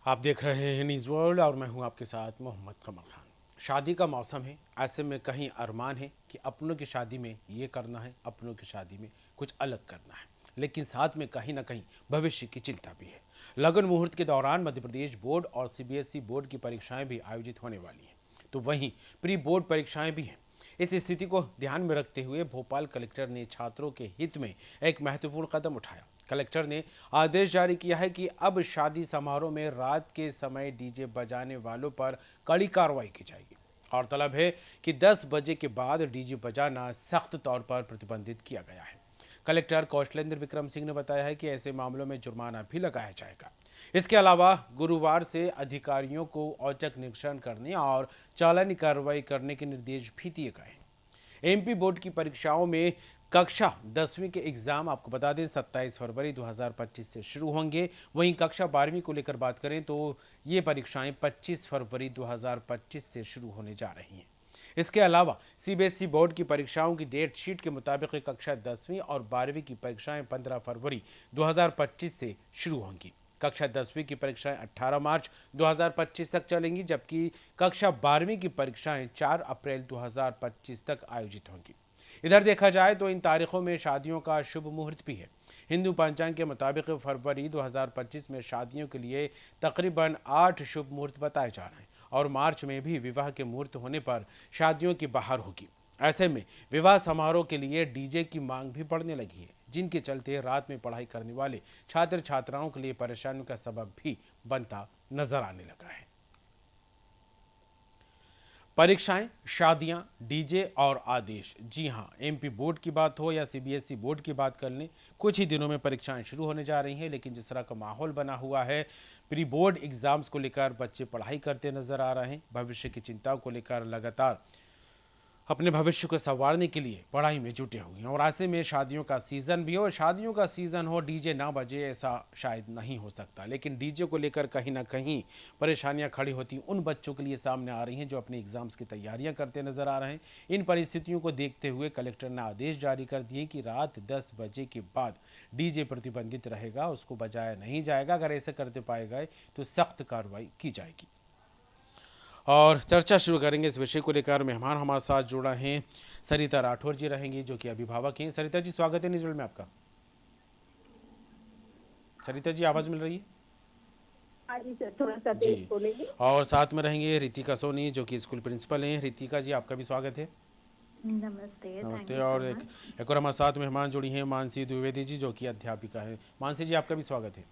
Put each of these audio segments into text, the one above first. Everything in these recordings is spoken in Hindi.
आप देख रहे हैं न्यूज़ वर्ल्ड और मैं हूं आपके साथ मोहम्मद कमर खान। शादी का मौसम है, ऐसे में कहीं अरमान है कि अपनों की शादी में ये करना है, अपनों की शादी में कुछ अलग करना है, लेकिन साथ में कहीं ना कहीं भविष्य की चिंता भी है। लगन मुहूर्त के दौरान मध्य प्रदेश बोर्ड और सीबीएसई बोर्ड की परीक्षाएं भी आयोजित होने वाली हैं, तो वहीं प्री बोर्ड परीक्षाएं भी हैं। इस स्थिति को ध्यान में रखते हुए भोपाल कलेक्टर ने छात्रों के हित में एक महत्वपूर्ण कदम उठाया। कलेक्टर ने आदेश जारी किया है कि अब शादी समारोह में रात के समय डीजे बजाने वालों पर कड़ी कार्रवाई की जाएगी और तलब है कि 10 बजे के बाद डीजे बजाना सख्त तौर पर प्रतिबंधित किया गया है। कलेक्टर कौशलेंद्र विक्रम सिंह ने बताया है कि ऐसे मामलों में जुर्माना भी लगाया जाएगा। इसके अलावा गुरुवार से अधिकारियों को औचक निरीक्षण करने और चालानी कार्रवाई करने के निर्देश भी दिए गए हैं। एमपी बोर्ड की परीक्षाओं में कक्षा 10वीं के एग्जाम आपको बता दें 27 फरवरी 2025 से शुरू होंगे। वहीं कक्षा 12वीं को लेकर बात करें तो ये परीक्षाएं 25 फरवरी 2025 से शुरू होने जा रही हैं। इसके अलावा सीबीएसई बोर्ड की परीक्षाओं की डेट शीट के मुताबिक कक्षा 10वीं और 12वीं की परीक्षाएं 15 फरवरी 2025 से शुरू होंगी। कक्षा 10वीं की परीक्षाएं 18 मार्च 2025 तक चलेंगी, जबकि कक्षा 12वीं की परीक्षाएं 4 अप्रैल 2025 तक आयोजित होंगी। इधर देखा जाए तो इन तारीखों में शादियों का शुभ मुहूर्त भी है। हिंदू पंचांग के मुताबिक फरवरी 2025 में शादियों के लिए तकरीबन 8 शुभ मुहूर्त बताए जा रहे हैं और मार्च में भी विवाह के मुहूर्त होने पर शादियों की बहार होगी। ऐसे में विवाह समारोह के लिए डीजे की मांग भी बढ़ने लगी है, जिनके चलते रात में पढ़ाई करने वाले छात्र छात्राओं के लिए परेशानियों का सबब भी बनता नजर आने लगा है। परीक्षाएं, शादियां, डीजे और आदेश। जी हां, एमपी बोर्ड की बात हो या सीबीएसई बोर्ड की बात कर लें, कुछ ही दिनों में परीक्षाएं शुरू होने जा रही हैं, लेकिन जिस तरह का माहौल बना हुआ है, प्री बोर्ड एग्जाम्स को लेकर बच्चे पढ़ाई करते नजर आ रहे हैं। भविष्य की चिंताओं को लेकर लगातार अपने भविष्य को संवारने के लिए पढ़ाई में जुटे हुए हैं और ऐसे में शादियों का सीज़न भी हो, शादियों का सीज़न हो, डीजे ना बजे, ऐसा शायद नहीं हो सकता। लेकिन डीजे को लेकर कहीं ना कहीं परेशानियां खड़ी होती उन बच्चों के लिए सामने आ रही हैं जो अपने एग्ज़ाम्स की तैयारियां करते नज़र आ रहे हैं। इन परिस्थितियों को देखते हुए कलेक्टर ने आदेश जारी कर दिए कि रात 10 बजे के बाद डीजे प्रतिबंधित रहेगा, उसको बजाया नहीं जाएगा। अगर ऐसे करते पाए गए तो सख्त कार्रवाई की जाएगी। और चर्चा शुरू करेंगे इस विषय को लेकर। मेहमान हमारे साथ जुड़ा हैं, सरिता राठौर जी रहेंगी जो कि अभिभावक हैं। सरिता जी, स्वागत है न्यूज़ वर्ल्ड में आपका। सरिता जी, आवाज़ मिल रही है? हाँ जी सर, थोड़ा सा जी। तेज बोलेंगे। और साथ में रहेंगे रितिका सोनी जो कि स्कूल प्रिंसिपल हैं। रितिका जी, आपका भी स्वागत है। नमस्ते, थैंक नमस्ते। यू सो और एक मच। एक और हमारे साथ मेहमान जुड़ी हैं मानसी द्विवेदी जी जो कि अध्यापिका है। मानसी जी, आपका भी स्वागत है।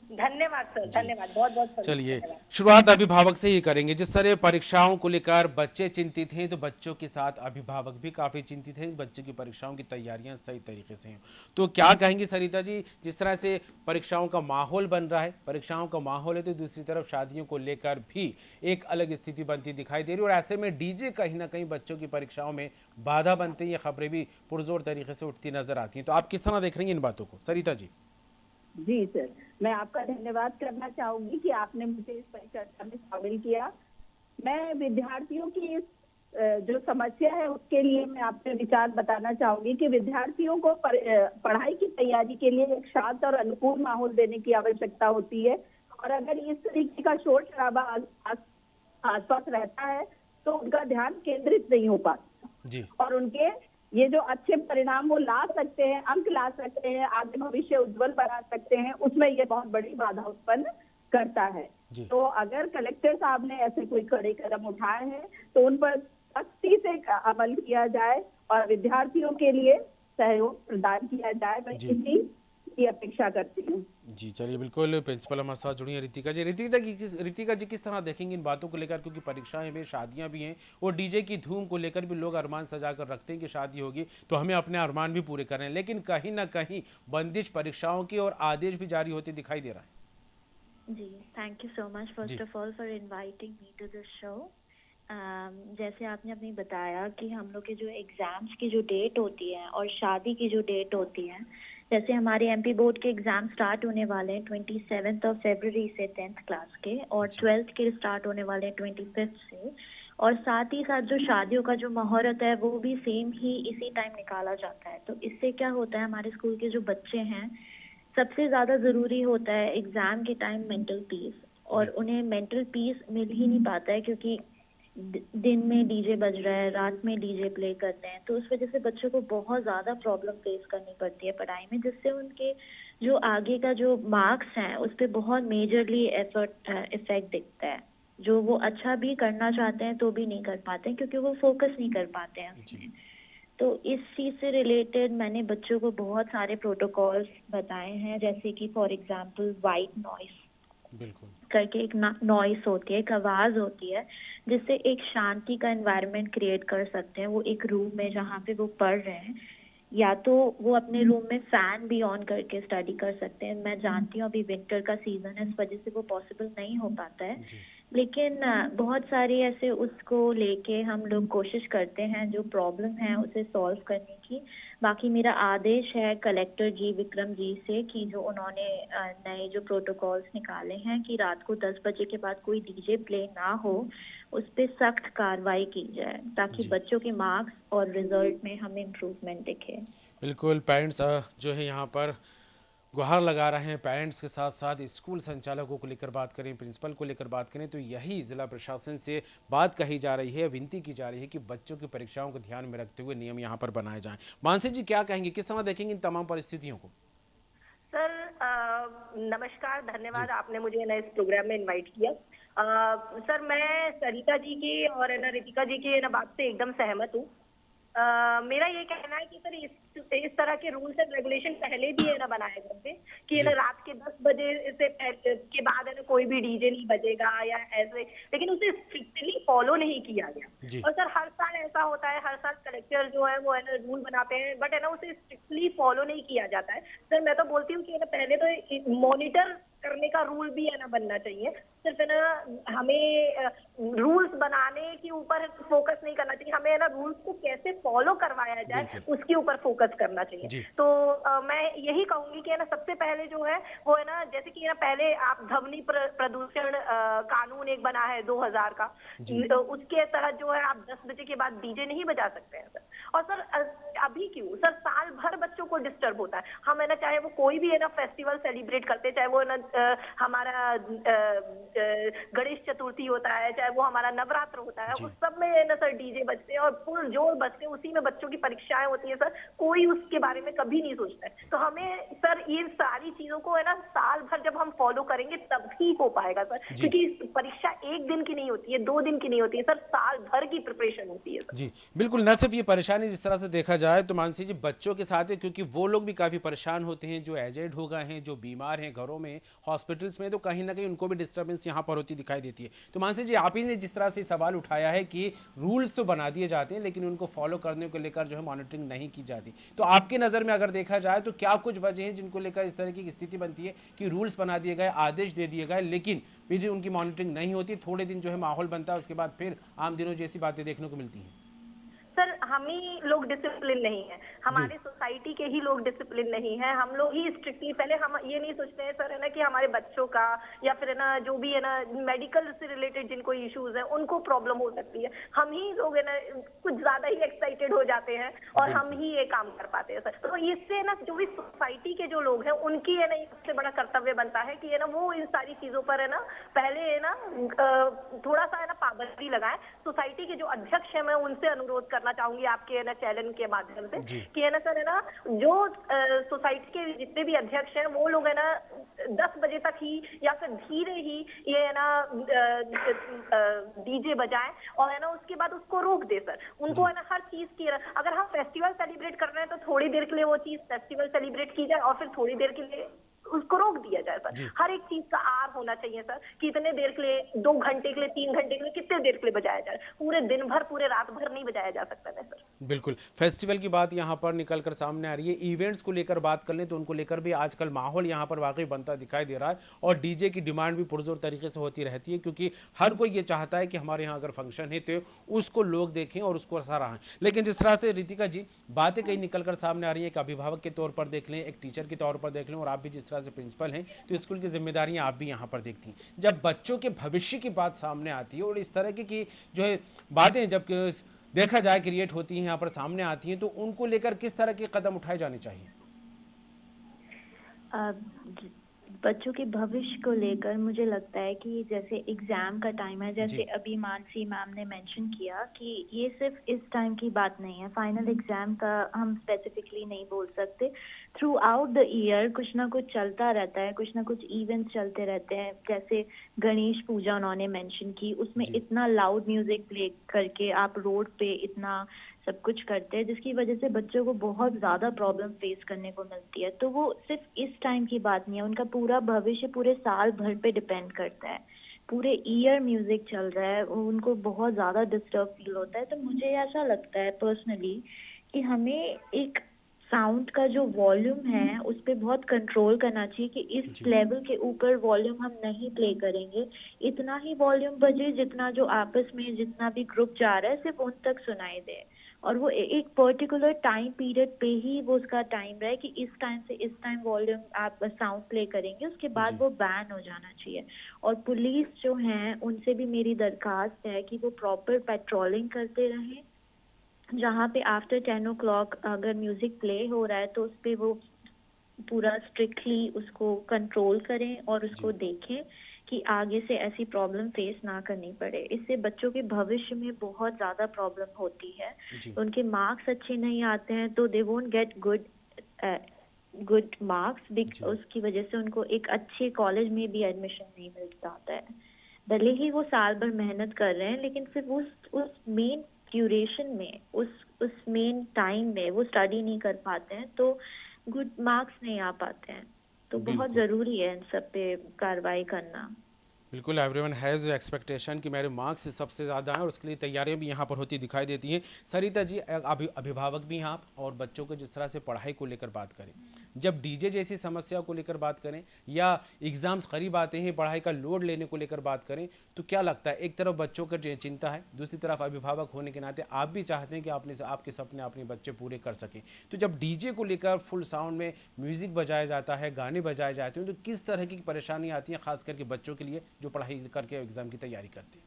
धन्यवाद सर, जी। धन्यवाद, बहुत बहुत चलिए, धन्यवाद। शुरुआत अभिभावक से ही करेंगे। जिस तरह परीक्षाओं को लेकर बच्चे चिंतित हैं, तो बच्चों के साथ अभिभावक भी काफ़ी चिंतित हैं। बच्चे की परीक्षाओं की तैयारियां सही तरीके से हैं, तो क्या कहेंगे सरिता जी, जिस तरह से परीक्षाओं का माहौल बन रहा है, परीक्षाओं का माहौल है, तो दूसरी तरफ शादियों को लेकर भी एक अलग स्थिति बनती दिखाई दे रही है और ऐसे में डीजे कहीं ना कहीं बच्चों की परीक्षाओं में बाधा बनते हैं। ये खबरें भी पुरजोर तरीके से उठती नजर आती हैं, तो आप किस तरह देख रही हैं इन बातों को, सरिता जी? जी सर, मैं आपका धन्यवाद करना चाहूंगी कि आपने मुझे इस परिचर्चा में शामिल किया। मैं विद्यार्थियों की इस जो समस्या है उसके लिए मैं आपसे विचार बताना चाहूंगी कि विद्यार्थियों को पढ़ाई की तैयारी के लिए एक शांत और अनुकूल माहौल देने की आवश्यकता होती है। और अगर इस तरीके का शोर शराबा आसपास रहता है तो उनका ध्यान केंद्रित नहीं हो पाता जी। और उनके ये जो अच्छे परिणाम वो ला सकते हैं, अंक ला सकते हैं, आगे भविष्य उज्जवल बना सकते हैं, उसमें ये बहुत बड़ी बाधा उत्पन्न करता है। जी। तो अगर कलेक्टर साहब ने ऐसे कोई कड़े कदम उठाए हैं तो उन पर सख्ती से अमल किया जाए और विद्यार्थियों के लिए सहयोग प्रदान किया जाए, मैं जी। इसी की अपेक्षा करती हूँ। जी, चलिए, बिल्कुल प्रिंसिपल हमारे साथ जुड़ी हैं रितिका जी। रितिका जी किस तरह देखेंगे इन बातों को लेकर, क्योंकि परीक्षाएं भी, शादियां भी हैं और डीजे की धूम को लेकर भी लोग अरमान सजा कर रखते हैं कि शादी होगी तो हमें अपने अरमान भी पूरे करने हैं, लेकिन कहीं ना कहीं बंदिश परीक्षाओं की और आदेश भी जारी होते दिखाई दे रहा है। जी, thank you so much first जी। Of all for inviting me to this show. जैसे आपने अभी बताया कि हम लोग के जो एग्ज़ाम्स की जो डेट होती है और शादी की जो डेट होती है, जैसे हमारे एमपी बोर्ड के एग्ज़ाम स्टार्ट होने वाले हैं 27 से 10th क्लास के, और जी। 12th के स्टार्ट होने वाले हैं 25 से। और साथ ही साथ जो शादियों का जो मुहूर्त है वो भी सेम ही इसी टाइम निकाला जाता है। तो इससे क्या होता है, हमारे स्कूल के जो बच्चे हैं, सबसे ज़्यादा ज़रूरी होता है एग्ज़ाम के टाइम मेंटल पीस। और उन्हें मेंटल पीस मिल ही नहीं पाता है, क्योंकि दिन में डीजे बज रहा है, रात में डीजे प्ले करते हैं, तो उस वजह से बच्चों को बहुत ज़्यादा प्रॉब्लम फेस करनी पड़ती है पढ़ाई में, जिससे उनके जो आगे का जो मार्क्स हैं उस पर बहुत मेजरली इफेक्ट दिखता है। जो वो अच्छा भी करना चाहते हैं तो भी नहीं कर पाते हैं, क्योंकि वो फोकस नहीं कर पाते हैं उसमें। तो इस चीज़ से रिलेटेड मैंने बच्चों को बहुत सारे प्रोटोकॉल्स बताए हैं, जैसे कि फॉर एग्जांपल वाइट नॉइस बिल्कुल। करके एक नॉइस होती है, एक आवाज़ होती है, जिससे एक शांति का एनवायरनमेंट क्रिएट कर सकते हैं वो एक रूम में जहाँ पे वो पढ़ रहे हैं। या तो वो अपने रूम में फैन भी ऑन करके स्टडी कर सकते हैं। मैं जानती हूँ अभी विंटर का सीजन है, इस वजह से वो पॉसिबल नहीं हो पाता है, जी। लेकिन बहुत सारी ऐसे उसको लेके हम लोग कोशिश करते हैं जो प्रॉब्लम है उसे सॉल्व करने की। बाकी मेरा आदेश है कलेक्टर जी विक्रम जी से कि जो उन्होंने नए जो प्रोटोकॉल्स निकाले हैं कि रात को 10 बजे के बाद कोई डीजे प्ले ना हो, उस पर सख्त कार्रवाई की जाए, ताकि जी बच्चों के मार्क्स और रिजल्ट में हमें इम्प्रूवमेंट दिखे। बिल्कुल। पेरेंट्स जो है यहाँ पर गुहार लगा रहे हैं। पेरेंट्स के साथ साथ स्कूल संचालकों को लेकर बात करें, प्रिंसिपल को लेकर बात करें, तो यही जिला प्रशासन से बात कही जा रही है, विनती की जा रही है कि बच्चों की परीक्षाओं को ध्यान में रखते हुए नियम यहाँ पर बनाए जाएं। मानसी जी क्या कहेंगे, किस तरह देखेंगे इन तमाम परिस्थितियों को? सर नमस्कार, धन्यवाद जी आपने मुझे ना इस प्रोग्राम में इनवाइट किया। सर मैं सरिता जी की और है ना रितिका जी की है ना बात से एकदम सहमत हूँ। मेरा ये कहना है कि सर इस तरह के रूल्स एंड रेगुलेशन पहले भी है ना बनाए गए थे कि है ना जी रात के 10 बजे से पहले के बाद है ना कोई भी डीजे नहीं बजेगा या ऐसे, लेकिन उसे स्ट्रिक्टली फॉलो नहीं किया गया। जी और सर हर साल ऐसा होता है, हर साल कलेक्टर जो है वो है ना रूल बनाते हैं, बट है ना उसे स्ट्रिक्टली फॉलो नहीं किया जाता है। सर मैं तो बोलती हूँ कि है ना पहले तो मॉनिटर करने का रूल भी है ना बनना चाहिए। सिर्फ है ना हमें रूल्स बनाने के ऊपर फोकस नहीं करना चाहिए, हमें है ना रूल्स को कैसे फॉलो करवाया जाए बिल्कुल। उसके ऊपर फोकस करना चाहिए। जी तो मैं यही कहूंगी कि है ना सबसे पहले जो है वो है ना जैसे कि है ना पहले आप ध्वनि प्रदूषण कानून एक बना है 2000 का, जी उसके तहत जो है आप 10 बजे के बाद डीजे नहीं बजा सकते हैं सर। और सर अभी क्यों सर साल भर बच्चों को डिस्टर्ब होता है। हम है ना चाहे वो कोई भी है ना फेस्टिवल सेलिब्रेट करते, चाहे वो है ना हमारा गणेश चतुर्थी होता है, चाहे वो हमारा नवरात्र होता है, जी उस सब में है ना सर डीजे बजते हैं और फुल जोर बजते हैं, उसी में बच्चों की परीक्षाएं होती है सर, कोई उसके बारे में कभी नहीं सोचता है। तो हमें सर इन सारी चीजों को है ना साल भर जब हम फॉलो करेंगे तभी हो पाएगा सर, जी क्योंकि परीक्षा एक दिन की नहीं होती है, 2 दिन की नहीं होती है सर, साल भर की प्रिपरेशन होती है सर। जी बिल्कुल। न सिर्फ ये परेशानी जिस तरह से देखा जाए तो मानसी जी बच्चों के साथ है, क्योंकि वो लोग भी काफ़ी परेशान होते हैं, जो एजेड हो गए हैं, जो बीमार हैं घरों में, हॉस्पिटल्स में, तो कहीं ना कहीं उनको भी डिस्टर्बेंस यहाँ पर होती दिखाई देती है। तो मानसी जी आप ही ने जिस तरह से सवाल उठाया है कि रूल्स तो बना दिए जाते हैं लेकिन उनको फॉलो करने को लेकर जो है मॉनिटरिंग नहीं की जाती, तो आपकी नज़र में अगर देखा जाए तो क्या कुछ वजह हैं जिनको लेकर इस तरह की स्थिति बनती है कि रूल्स बना दिए गए, आदेश दे दिए गए, लेकिन फिर उनकी मॉनिटरिंग नहीं होती, थोड़े दिन जो है माहौल बनता है, उसके बाद फिर आम दिनों जैसी बातें देखने को मिलती हैं? सर हम ही लोग डिसिप्लिन नहीं है, जी हमारे सोसाइटी के ही लोग डिसिप्लिन नहीं है। हम लोग ही स्ट्रिक्टली पहले हम ये नहीं सोचते हैं सर है ना कि हमारे बच्चों का या फिर है ना जो भी है ना मेडिकल से रिलेटेड जिनको इश्यूज है उनको प्रॉब्लम हो सकती है, हम ही लोग है ना कुछ ज्यादा ही एक्साइटेड हो जाते हैं और हम बिल्कुल। ही ये काम कर पाते हैं सर। तो इससे ना जो भी सोसाइटी के जो लोग हैं उनकी है ना सबसे बड़ा कर्तव्य बनता है कि है ना वो इन सारी चीजों पर है ना पहले है ना थोड़ा सा है ना पाबंदी लगाएं। सोसाइटी के जो अध्यक्ष है मैं उनसे अनुरोध करना चाहूंगी आपके है ना चैनल के माध्यम से जी कि है ना सर है ना जो सोसाइटी के जितने भी अध्यक्ष हैं वो लोग है ना 10 बजे तक ही या फिर धीरे ही ये है ना डीजे बजाएं और है ना उसके बाद उसको रोक दे सर। उनको जी है ना हर चीज की अगर हम फेस्टिवल सेलिब्रेट कर रहे हैं तो थोड़ी देर के लिए वो चीज फेस्टिवल सेलिब्रेट की जाए और फिर थोड़ी देर के लिए उसको रोक दिया जाए सर। जी हर एक चीज का आर होना चाहिए सर कि इतने देर के लिए, 2 घंटे के लिए, 3 घंटे के लिए, कितने देर के लिए बजाया जाए, पूरे दिन भर पूरे रात भर नहीं बजाया जा सकता है सर। बिल्कुल। फेस्टिवल की बात यहाँ पर निकल कर सामने आ रही है, इवेंट्स को लेकर बात कर लें तो उनको लेकर भी आजकल माहौल यहाँ पर वाकई बनता दिखाई दे रहा है, और डीजे की डिमांड भी पुरजोर तरीके से होती रहती है, क्योंकि हर कोई ये चाहता है कि हमारे यहाँ अगर फंक्शन है तो उसको लोग देखें और उसको सराहें। लेकिन जिस तरह से रितिका जी बातें कहीं निकल कर सामने आ रही हैं, एक अभिभावक के तौर पर देख लें, एक टीचर के तौर पर देख लें, और आप भी जिस तरह से प्रिंसिपल हैं तो स्कूल की जिम्मेदारियां आप भी यहाँ पर देखती हैं, जब बच्चों के भविष्य की बात सामने आती है और इस तरह की जो है बातें जब देखा जाए क्रिएट होती हैं, यहाँ पर सामने आती हैं, तो उनको लेकर किस तरह के कदम उठाए जाने चाहिए? अ, बच्चों के भविष्य को लेकर मुझे लगता है कि जैसे एग्जाम का टाइम है, जैसे जी अभी मानसी मैम ने मेंशन किया कि ये सिर्फ इस टाइम की बात नहीं है, फाइनल एग्जाम का हम स्पेसिफिकली नहीं बोल सकते। थ्रू आउट द ईयर कुछ ना कुछ चलता रहता है, कुछ ना कुछ इवेंट्स चलते रहते हैं। जैसे गणेश पूजा उन्होंने मेंशन की, उसमें जी इतना लाउड म्यूजिक प्ले करके आप रोड पे इतना सब कुछ करते हैं जिसकी वजह से बच्चों को बहुत ज़्यादा प्रॉब्लम फेस करने को मिलती है। तो वो सिर्फ इस टाइम की बात नहीं है, उनका पूरा भविष्य पूरे साल भर पे डिपेंड करता है। पूरे ईयर म्यूजिक चल रहा है, उनको बहुत ज़्यादा डिस्टर्ब फील होता है। तो मुझे ऐसा लगता है पर्सनली कि हमें एक साउंड का जो वॉल्यूम है उस पे बहुत कंट्रोल करना चाहिए कि इस जी लेवल के ऊपर वॉल्यूम हम नहीं प्ले करेंगे। इतना ही वॉल्यूम बजे जितना जो आपस में जितना भी ग्रुप जा रहा है सिर्फ उन तक सुनाई दे, और वो एक पर्टिकुलर टाइम पीरियड पे ही वो उसका टाइम रहे कि इस टाइम से इस टाइम वॉल्यूम आप साउंड प्ले करेंगे, उसके बाद जी वो बैन हो जाना चाहिए। और पुलिस जो है उनसे भी मेरी दरखास्त है कि वो प्रॉपर पेट्रोलिंग करते रहें। जहाँ पे आफ्टर 10 o'clock अगर म्यूजिक प्ले हो रहा है तो उस पे वो पूरा स्ट्रिक्टली उसको कंट्रोल करें और उसको जी देखें कि आगे से ऐसी प्रॉब्लम फेस ना करनी पड़े। इससे बच्चों के भविष्य में बहुत ज़्यादा प्रॉब्लम होती है। जी उनके मार्क्स अच्छे नहीं आते हैं तो they won't get good marks, जी उसकी वजह से उनको एक अच्छे कॉलेज में भी एडमिशन नहीं मिल पाता है। भले ही वो साल भर मेहनत कर रहे हैं लेकिन फिर उस मेन ड्यूरेशन में उस मेन टाइम में वो स्टडी नहीं कर पाते हैं तो गुड मार्क्स नहीं आ पाते हैं। तो बहुत बिल्कुल ज़रूरी है इन सब पे कार्रवाई करना। बिल्कुल एवरीवन हैज़ एक्सपेक्टेशन कि मेरे मार्क्स सबसे ज़्यादा हैं और उसके लिए तैयारियां भी यहाँ पर होती दिखाई देती हैं। सरिता जी अभिभावक भी हैं आप और बच्चों को जिस तरह से पढ़ाई को लेकर बात करें, जब डीजे जैसी समस्या को लेकर बात करें या एग्ज़ाम्स करीब आते हैं पढ़ाई का लोड लेने को लेकर बात करें, तो क्या लगता है एक तरफ बच्चों का चिंता है, दूसरी तरफ अभिभावक होने के नाते आप भी चाहते हैं कि आपके सपने अपने बच्चे पूरे कर सकें। तो जब डीजे को लेकर फुल साउंड में म्यूज़िक बजाया जाता है, गाने बजाए जाते हैं, तो किस तरह की परेशानी आती है खास करके बच्चों के लिए जो पढ़ाई करके एग्ज़ाम की तैयारी करते हैं?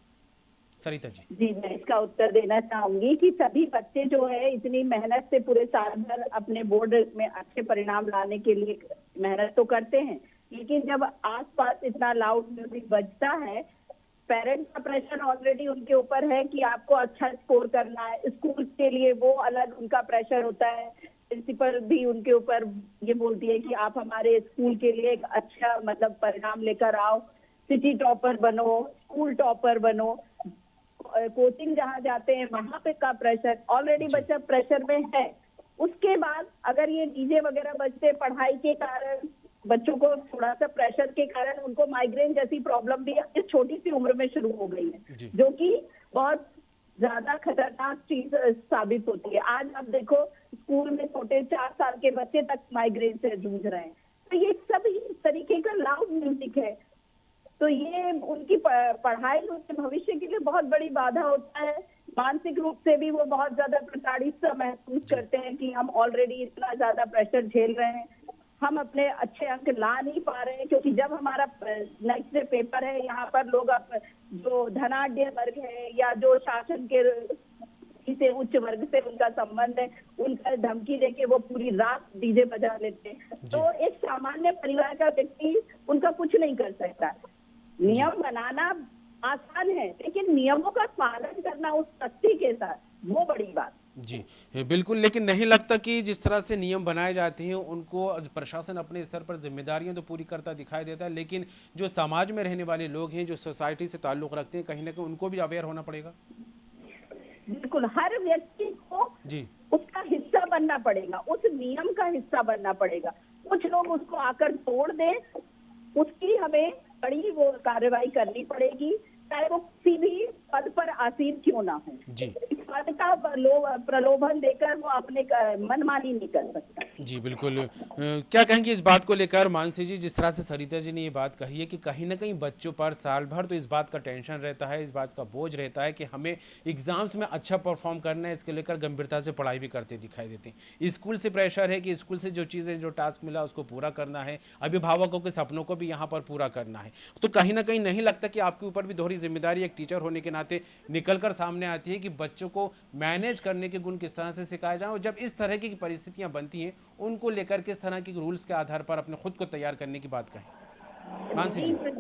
सरिता जी जी, मैं इसका उत्तर देना चाहूंगी कि सभी बच्चे जो है इतनी मेहनत से पूरे साल भर अपने बोर्ड में अच्छे परिणाम लाने के लिए मेहनत तो करते हैं, लेकिन जब आसपास इतना लाउड म्यूजिक बजता है, पेरेंट्स का प्रेशर ऑलरेडी उनके ऊपर है कि आपको अच्छा स्कोर करना है। स्कूल के लिए वो अलग उनका प्रेशर होता है। प्रिंसिपल भी उनके ऊपर ये बोलती है कि आप हमारे स्कूल के लिए एक अच्छा मतलब परिणाम लेकर आओ, सिटी टॉपर बनो, स्कूल टॉपर बनो। कोचिंग जहाँ जाते हैं वहां पे का प्रेशर ऑलरेडी जी बच्चा प्रेशर में है। उसके बाद अगर ये डीजे वगैरह बजते पढ़ाई के कारण बच्चों को थोड़ा सा प्रेशर के कारण उनको माइग्रेन जैसी प्रॉब्लम भी इस छोटी सी उम्र में शुरू हो गई है, जी जो कि बहुत ज्यादा खतरनाक चीज साबित होती है। आज आप देखो स्कूल में छोटे 4 साल के बच्चे तक माइग्रेन से जूझ रहे हैं। तो ये सब इस तरीके का लाउड म्यूजिक है, तो ये उनकी पढ़ाई उनके भविष्य के लिए बहुत बड़ी बाधा होता है। मानसिक रूप से भी वो बहुत ज्यादा प्रताड़ित सा महसूस जी करते हैं कि हम ऑलरेडी इतना ज्यादा प्रेशर झेल रहे हैं, हम अपने अच्छे अंक ला नहीं पा रहे हैं, क्योंकि जब हमारा नेक्स्ट डे पेपर है, यहाँ पर लोग जो धनाढ्य वर्ग है या जो शासन के से उच्च वर्ग से उनका संबंध है, उनका धमकी देके वो पूरी रात डीजे बजा लेते हैं। जी तो एक सामान्य परिवार का व्यक्ति उनका कुछ नहीं कर सकता। जी नियम बनाना आसान है, लेकिन नियमों का पालन करना उस सख्ती के साथ, वो बड़ी बात। जी बिल्कुल, लेकिन नहीं लगता कि जिस तरह से नियम बनाए जाते हैं उनको प्रशासन अपने स्तर पर जिम्मेदारियां तो पूरी करता दिखाई देता है, लेकिन जो समाज में रहने वाले लोग हैं, जो सोसाइटी से ताल्लुक़ रखते हैं, कहीं ना कहीं उनको भी अवेयर होना पड़ेगा। बिल्कुल, हर व्यक्ति को जी उसका हिस्सा बनना पड़ेगा, उस नियम का हिस्सा बनना पड़ेगा। कुछ लोग उसको आकर तोड़ दें, उसकी हमें कड़ी वो कार्रवाई करनी पड़ेगी, चाहे वो किसी भी पद पर आसीन क्यों ना हो। जी इस पद का प्रलोभन देकर वो अपने मनमानी नहीं कर सकता। जी बिल्कुल। क्या कहेंगे इस बात को लेकर मानसी जी, जिस तरह से सरिता जी ने ये बात कही है कि कहीं ना कहीं बच्चों पर साल भर तो इस बात का टेंशन रहता है, इस बात का बोझ रहता है कि हमें एग्जाम्स में अच्छा परफॉर्म करना है, इसके लेकर गंभीरता से पढ़ाई भी करते दिखाई देते हैं। स्कूल से प्रेशर है कि स्कूल से जो चीज़ें जो टास्क मिला उसको पूरा करना है, अभिभावकों के सपनों को भी यहाँ पर पूरा करना है। तो कहीं ना कहीं नहीं लगता कि आपके ऊपर भी दोहरी जिम्मेदारी एक टीचर होने के नाते निकल कर सामने आती है कि बच्चों को मैनेज करने के गुण किस तरह से सिखाए जाएं, और जब इस तरह की परिस्थितियां बनती हैं उनको लेकर किस तरह के रूल्स के आधार पर अपने खुद को तैयार करने की बात कहें? मानसी जी जी।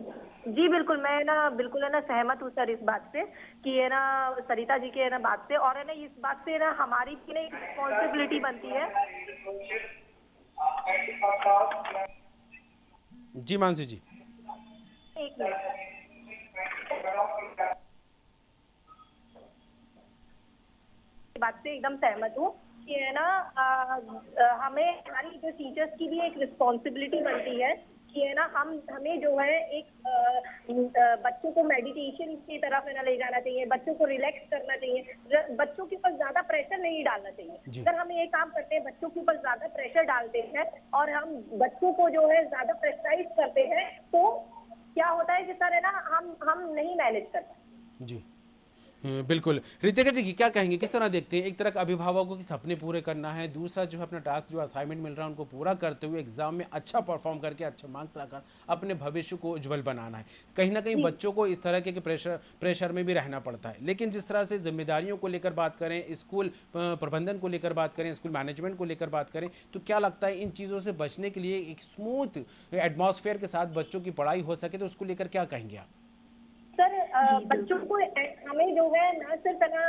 जी बिल्कुल, मैं ना बिल्कुल है ना सहमत हूँ सर इस बात से कि है ना सरिता जी के है ना बात से, और है ना इस बात से ना हमारी भी ना एक रिस्पॉन्सिबिलिटी बनती है। जी मानसी जी। एक मिनट, बात से एकदम सहमत हूँ कि है ना हमें हमारी जो टीचर्स की भी एक रिस्पॉन्सिबिलिटी बनती है कि है ना हमें जो है एक बच्चों को मेडिटेशन की तरफ है ना ले जाना चाहिए, बच्चों को रिलैक्स करना चाहिए, बच्चों के ऊपर ज्यादा प्रेशर नहीं डालना चाहिए। जी अगर हम ये काम करते हैं, बच्चों के ऊपर ज्यादा प्रेशर डालते हैं और हम बच्चों को जो है ज्यादा प्रेशराइज करते हैं, तो क्या होता है कि सर है ना हम नहीं मैनेज कर पाते। जी। बिल्कुल। रितिका जी, क्या कहेंगे, किस तरह देखते हैं? एक तरह का अभिभावकों के सपने पूरे करना है, दूसरा जो है अपना टास्क, जो असाइनमेंट मिल रहा है उनको पूरा करते हुए एग्जाम में अच्छा परफॉर्म करके अच्छे मार्क्स लाकर अपने भविष्य को उज्जवल बनाना है। कहीं ना कहीं जी बच्चों को इस तरह के प्रेशर में भी रहना पड़ता है। लेकिन जिस तरह से जिम्मेदारियों को लेकर बात करें, स्कूल प्रबंधन को लेकर बात करें, स्कूल मैनेजमेंट को लेकर बात करें, तो क्या लगता है इन चीज़ों से बचने के लिए एक स्मूथ एटमॉस्फेयर के साथ बच्चों की पढ़ाई हो सके, तो उसको लेकर क्या कहेंगे आप? सर जी बच्चों बिल्कुल। को हमें जो है ना सिर्फ है ना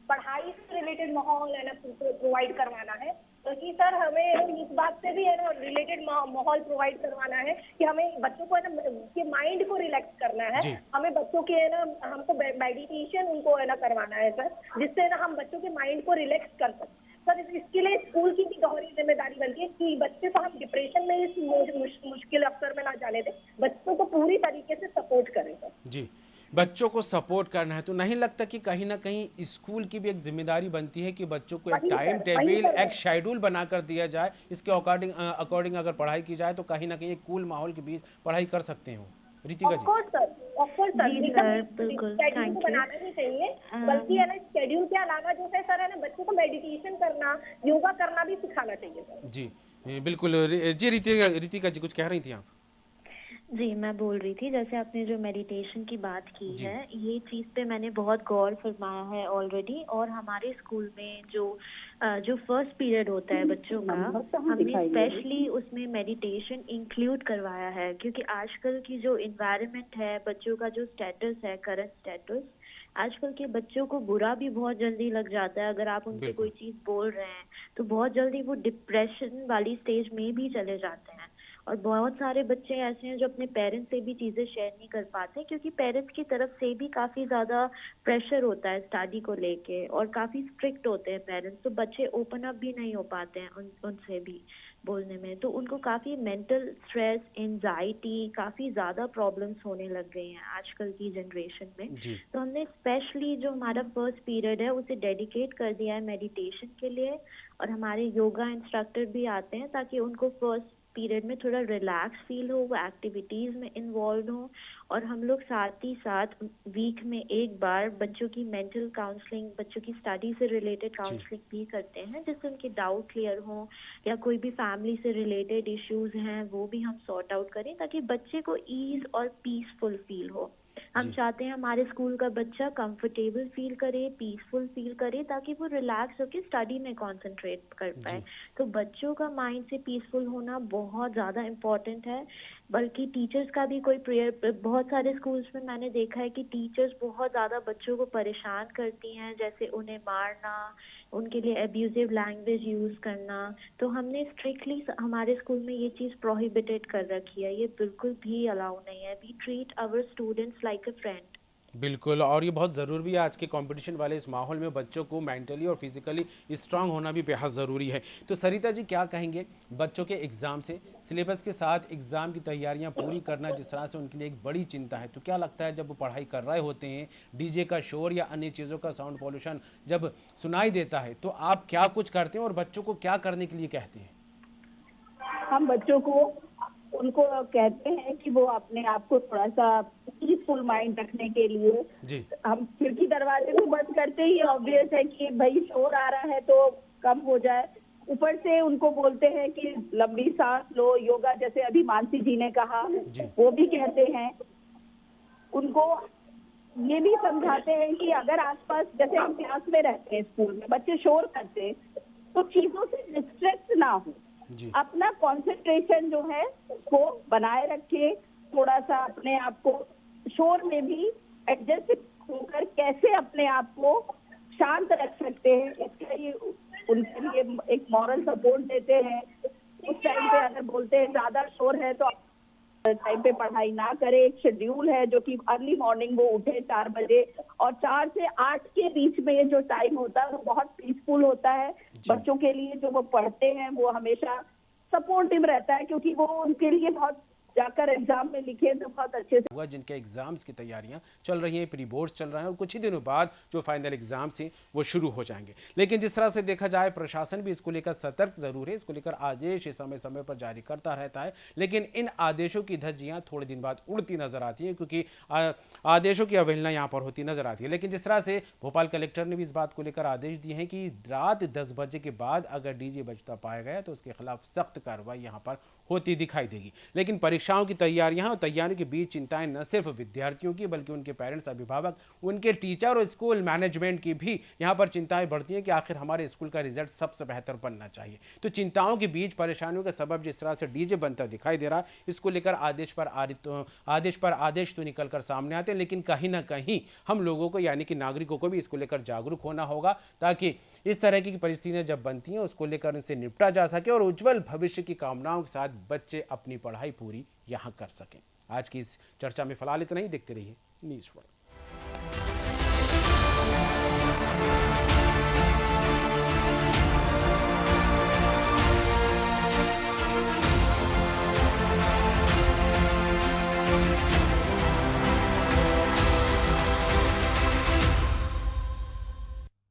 पढ़ाई से रिलेटेड माहौल है ना प्रोवाइड करवाना है, बल्कि सर हमें इस बात से भी है ना रिलेटेड माहौल प्रोवाइड करवाना है कि हमें बच्चों को है ना के माइंड को रिलैक्स करना है। जी हमें बच्चों के है ना हमको मेडिटेशन उनको है ना करवाना है सर, जिससे ना हम बच्चों के माइंड को रिलैक्स कर सकते हैं। सर इसके लिए स्कूल की भी गहरी जिम्मेदारी बनती है कि बच्चे को हम डिप्रेशन में इस मुश्किल अवसर में ना जाने दें, बच्चों को पूरी तरीके से सपोर्ट करें सर। जी। बच्चों को सपोर्ट करना है, तो नहीं लगता कि कहीं ना कहीं स्कूल की भी एक जिम्मेदारी बनती है कि बच्चों को एक टाइम वही टेबल, सर एक शेड्यूल बनाकर दिया जाए, इसके अकॉर्डिंग अकॉर्डिंग अगर पढ़ाई की जाए तो कहीं ना कहीं एक कूल माहौल के बीच पढ़ाई कर सकते हो। रितिका जी। ऑफ कोर्स सर जी एकदम सर बिल्कुल, शेड्यूल को थैंक यू। बनाना ही चाहिए, बल्कि है ना शेड्यूल के अलावा जो है सर है ना बच्चों को मेडिटेशन करना, योगा करना भी सिखाना चाहिए सर। जी बिल्कुल। जी रितिका, रितिका जी कुछ कह रही थी आप? जी, मैं बोल रही थी जैसे आपने जो मेडिटेशन की बात की जी है, ये चीज़ पे मैंने बहुत गौर फरमाया है ऑलरेडी, और हमारे स्कूल में जो फर्स्ट पीरियड होता है बच्चों का, नंबर कहाँ हमने दिखाई दे रही स्पेशली उसमें मेडिटेशन इंक्लूड करवाया है, क्योंकि आजकल की जो इन्वायरमेंट है, बच्चों का जो स्टेटस है, करंट स्टेटस, आजकल के बच्चों को बुरा भी बहुत जल्दी लग जाता है। अगर आप उनसे कोई बिल्कुल। चीज़ बोल रहे हैं, तो बहुत जल्दी वो डिप्रेशन वाली स्टेज में भी चले जाते हैं। और बहुत सारे बच्चे ऐसे हैं जो अपने पेरेंट्स से भी चीज़ें शेयर नहीं कर पाते, क्योंकि पेरेंट्स की तरफ से भी काफ़ी ज़्यादा प्रेशर होता है स्टडी को लेके, और काफ़ी स्ट्रिक्ट होते हैं पेरेंट्स, तो बच्चे ओपन अप भी नहीं हो पाते हैं उनसे भी बोलने में, तो उनको काफ़ी मेंटल स्ट्रेस, एंजाइटी, काफ़ी ज़्यादा प्रॉब्लम्स होने लग गई हैं आजकल की जनरेशन में। जी तो हमने स्पेशली जो हमारा फर्स्ट पीरियड है उसे डेडिकेट कर दिया है मेडिटेशन के लिए, और हमारे योगा इंस्ट्रक्टर भी आते हैं ताकि उनको फर्स्ट पीरियड में थोड़ा रिलैक्स फील हो, वो एक्टिविटीज़ में इन्वॉल्व हो। और हम लोग साथ ही साथ वीक में एक बार बच्चों की मेंटल काउंसलिंग, बच्चों की स्टडी से रिलेटेड जी काउंसलिंग भी करते हैं, जिससे उनके डाउट क्लियर हो, या कोई भी फैमिली से रिलेटेड इश्यूज हैं वो भी हम सॉर्ट आउट करें, ताकि बच्चे को ईज और पीसफुल फील हो। हम जी चाहते हैं हमारे स्कूल का बच्चा कंफर्टेबल फील करे, पीसफुल फील करे, ताकि वो रिलैक्स होकर स्टडी में कंसंट्रेट कर पाए। जी तो बच्चों का माइंड से पीसफुल होना बहुत ज़्यादा इम्पोर्टेंट है। बल्कि टीचर्स का भी कोई प्रेयर, बहुत सारे स्कूल्स में मैंने देखा है कि टीचर्स बहुत ज़्यादा बच्चों को परेशान करती हैं, जैसे उन्हें मारना, उनके लिए अब्यूजिव लैंग्वेज यूज़ करना। तो हमने स्ट्रिक्टली हमारे स्कूल में ये चीज़ प्रोहिबिटेड कर रखी है, ये बिल्कुल भी अलाउ नहीं है। We treat our students like a friend. बिल्कुल। और ये बहुत ज़रूरी भी है आज के कंपटीशन वाले इस माहौल में, बच्चों को मेंटली और फिजिकली स्ट्रांग होना भी बेहद ज़रूरी है। तो सरिता जी, क्या कहेंगे बच्चों के एग्ज़ाम से, सिलेबस के साथ एग्ज़ाम की तैयारियां पूरी करना जिस तरह से उनके लिए एक बड़ी चिंता है, तो क्या लगता है जब वो पढ़ाई कर रहे होते हैं, डीजे का शोर या अन्य चीज़ों का साउंड पॉल्यूशन जब सुनाई देता है, तो आप क्या कुछ करते हैं और बच्चों को क्या करने के लिए कहते हैं? हम बच्चों को उनको कहते हैं कि वो अपने आप को थोड़ा सा पीसफुल माइंड रखने के लिए जी हम खिड़की दरवाजे को बंद करते ही ऑब्वियस है कि भाई शोर आ रहा है तो कम हो जाए। ऊपर से उनको बोलते हैं कि लंबी सांस लो, योगा जैसे अभी मानसी जी ने कहा जी वो भी कहते हैं। उनको ये भी समझाते हैं कि अगर आसपास, जैसे हम क्लास में रहते हैं, स्कूल में बच्चे शोर करते हैं, तो चीजों से डिस्ट्रैक्ट ना हो, जी। अपना कंसंट्रेशन जो है उसको बनाए रखिए, थोड़ा सा अपने आप को शोर में भी एडजस्ट होकर कैसे अपने आप को शांत रख सकते हैं, इसका ये उनके लिए एक मॉरल सपोर्ट देते हैं। उस टाइम पे अगर बोलते हैं ज्यादा शोर है तो टाइम पे पढ़ाई ना करे। एक शेड्यूल है जो कि अर्ली मॉर्निंग वो उठे 4 बजे, और 4 से 8 के बीच में ये जो टाइम होता है वो बहुत पीसफुल होता है बच्चों के लिए। जो वो पढ़ते हैं वो हमेशा सपोर्टिव रहता है, क्योंकि वो उनके लिए बहुत जाकर एग्जाम में लिखे तो बहुत अच्छे से हुआ जिनके एग्जाम्स की तैयारियां चल रही हैं, प्री बोर्ड्स चल रहे हैं और कुछ ही दिनों बाद जो फाइनल एग्जाम्स हैं वो शुरू हो जाएंगे। लेकिन जिस तरह से देखा जाए प्रशासन भी इसको लेकर सतर्क जरूर है, इसको लेकर आदेश समय समय पर जारी करता रहता है, लेकिन इन आदेशों की धज्जियां थोड़े दिन बाद उड़ती नजर आती है, क्योंकि आदेशों की अवहेलना यहाँ पर होती नजर आती है। लेकिन जिस तरह से भोपाल कलेक्टर ने भी इस बात को लेकर आदेश दिए हैं कि रात 10 बजे के बाद अगर डीजे बजता पाया गया तो उसके खिलाफ सख्त कार्रवाई यहाँ पर होती दिखाई देगी। लेकिन परीक्षाओं की तैयारियां और तैयारियों के बीच चिंताएं न सिर्फ विद्यार्थियों की बल्कि उनके पेरेंट्स, अभिभावक, उनके टीचर और स्कूल मैनेजमेंट की भी यहां पर चिंताएं बढ़ती हैं कि आखिर हमारे स्कूल का रिजल्ट सबसे बेहतर बनना चाहिए। तो चिंताओं के बीच परेशानियों का सबब जिस तरह से डीजे बनता दिखाई दे रहा है, इसको लेकर आदेश पर आदेश तो निकल कर सामने आते हैं, लेकिन कहीं ना कहीं हम लोगों को यानी कि नागरिकों को भी इसको लेकर जागरूक होना होगा, ताकि इस तरह की परिस्थितियां जब बनती हैं उसको लेकर उनसे निपटा जा सके और उज्जवल भविष्य की कामनाओं के साथ बच्चे अपनी पढ़ाई पूरी यहाँ कर सकें। आज की इस चर्चा में फिलहाल इतना ही। देखते रहिए न्यूज़ वर्ल्ड।